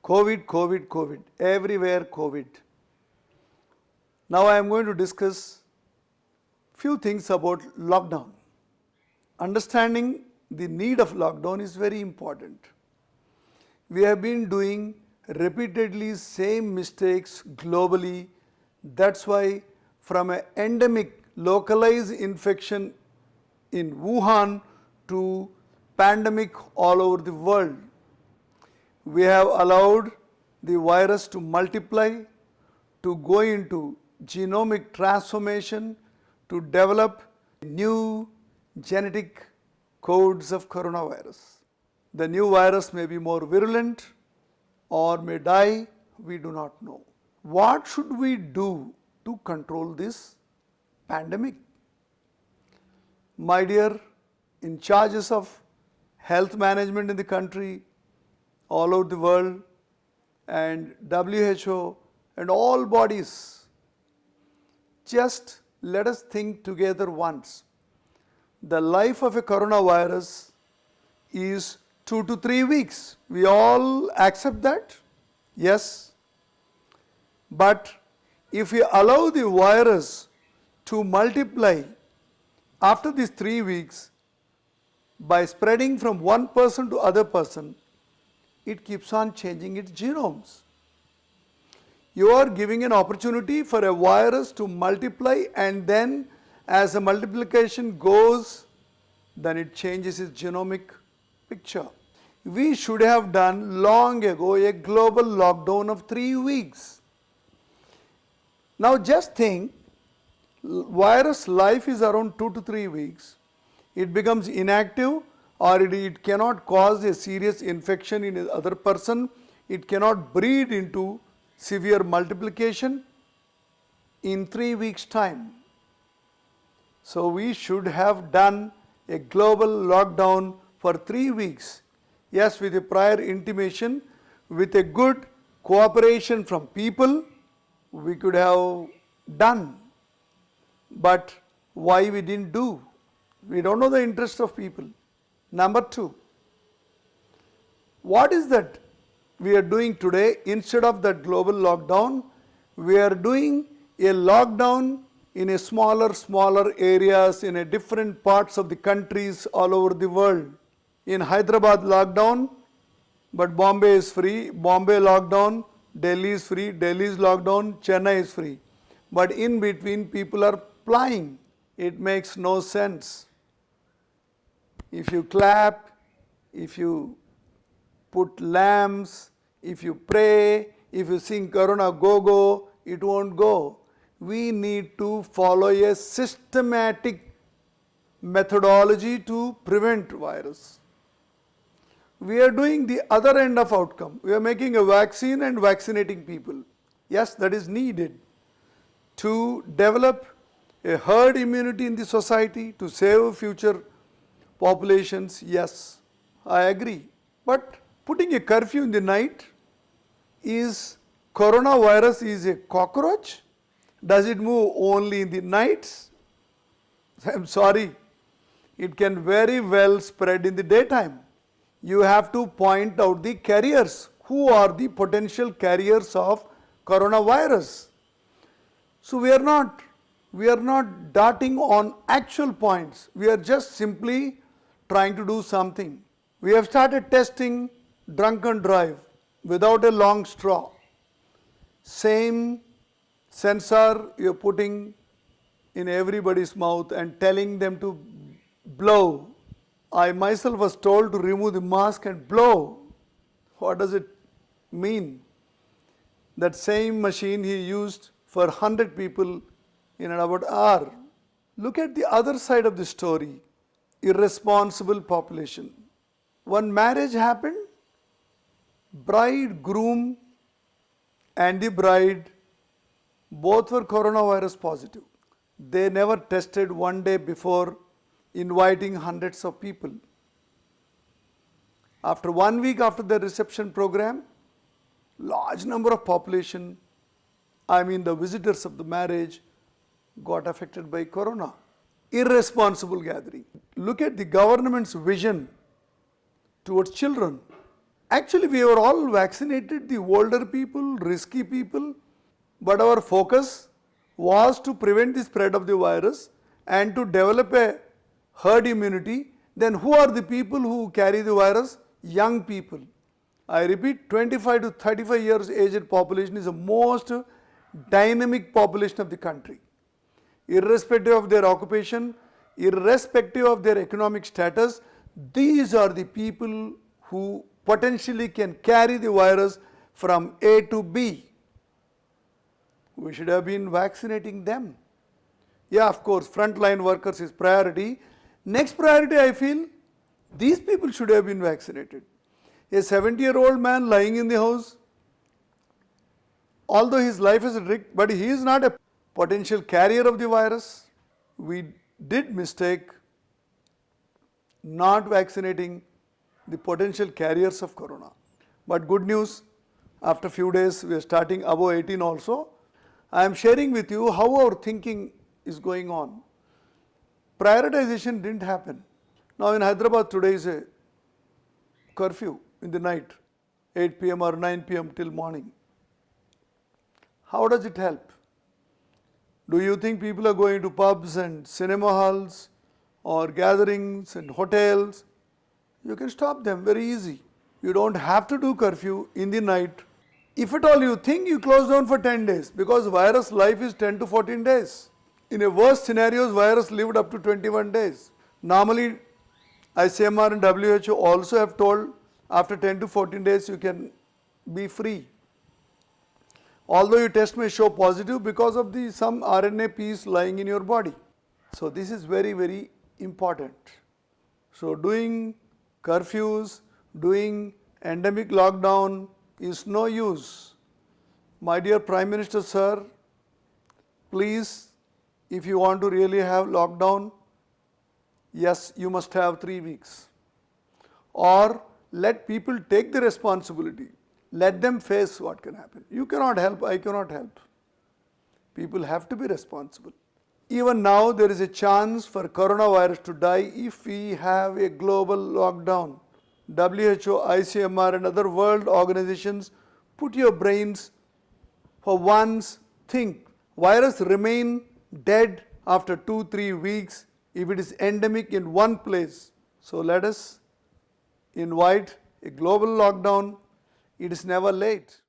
COVID, COVID, COVID, everywhere COVID. Now I am going to discuss few things about lockdown. Understanding the need of lockdown is very important. We have been doing repeatedly same mistakes globally. That's why from an endemic localized infection in Wuhan to pandemic all over the world, we have allowed the virus to multiply, to go into genomic transformation, to develop new genetic codes of coronavirus. The new virus may be more virulent or may die, we do not know. What should we do to control this pandemic? My dear in charges of health management in the country, all over the world, and WHO and all bodies, just let us think together once. The life of a coronavirus is 2 to 3 weeks. We all accept that? Yes. But if we allow the virus to multiply after these 3 weeks by spreading from one person to other person, it keeps on changing its genomes. You are giving an opportunity for a virus to multiply, and then as the multiplication goes, then it changes its genomic picture. We should have done long ago a global lockdown of 3 weeks. Now just think, virus life is around 2 to 3 weeks. It becomes inactive, or it cannot cause a serious infection in another person. It cannot breed into severe multiplication in 3 weeks' time. So we should have done a global lockdown for 3 weeks. Yes, with a prior intimation, with a good cooperation from people, we could have done. But why we didn't do? We don't know the interest of people. Number 2, what is that we are doing today? Instead of that global lockdown, we are doing a lockdown in a smaller areas, in a different parts of the countries all over the world. In Hyderabad lockdown, but Bombay is free. Bombay lockdown, Delhi is free. Delhi is lockdown, Chennai is free. But in between people are flying. It makes no sense. If you clap, if you put lamps, if you pray, if you sing Corona Go Go, it won't go. We need to follow a systematic methodology to prevent virus. We are doing the other end of outcome. We are making a vaccine and vaccinating people. Yes, that is needed to develop a herd immunity in the society, to save future populations. Yes, I agree. But putting a curfew in the night, is coronavirus is a cockroach? Does it move only in the nights? I'm sorry, it can very well spread in the daytime. You have to point out the carriers. Who are the potential carriers of coronavirus? So we are not darting on actual points. We are just simply trying to do something. We have started testing drunken drive without a long straw. Same sensor you are putting in everybody's mouth and telling them to blow. I myself was told to remove the mask and blow. What does it mean? That same machine he used for 100 people in about an hour. Look at the other side of the story. Irresponsible population. One marriage happened, bride, groom and the bride both were coronavirus positive. They never tested one day before inviting hundreds of people. After 1 week after the reception program, large number of population, the visitors of the marriage, got affected by corona. Irresponsible gathering. Look at the government's vision towards children. Actually, we were all vaccinated, the older people, risky people, but our focus was to prevent the spread of the virus and to develop a herd immunity. Then who are the people who carry the virus? Young people. I repeat, 25 to 35 years aged population is the most dynamic population of the country. Irrespective of their occupation, irrespective of their economic status, these are the people who potentially can carry the virus from A to B. We should have been vaccinating them. Yeah, of course, frontline workers is priority. Next priority, I feel, these people should have been vaccinated. A 70-year-old man lying in the house, although his life is at risk, but he is not a potential carrier of the virus. We did mistake not vaccinating the potential carriers of corona. But good news, after few days we are starting above 18 also. I am sharing with you how our thinking is going on. Prioritization didn't happen. Now in Hyderabad today is a curfew in the night, 8 p.m. or 9 p.m. till morning. How does it help? Do you think people are going to pubs and cinema halls or gatherings and hotels? You can stop them very easy. You don't have to do curfew in the night. If at all you think, you close down for 10 days because virus life is 10 to 14 days. In a worst scenarios, virus lived up to 21 days. Normally, ICMR and WHO also have told after 10 to 14 days you can be free. Although your test may show positive because of some RNA piece lying in your body. So this is very, very important. So doing curfews, doing endemic lockdown is no use. My dear Prime Minister sir, please, if you want to really have lockdown, yes, you must have 3 weeks. Or let people take the responsibility. Let them face what can happen. You cannot help, I cannot help. People have to be responsible. Even now there is a chance for coronavirus to die if we have a global lockdown. WHO, ICMR and other world organizations, put your brains for once, think. Virus remain dead after 2-3 weeks if it is endemic in one place. So let us invite a global lockdown. It is never late.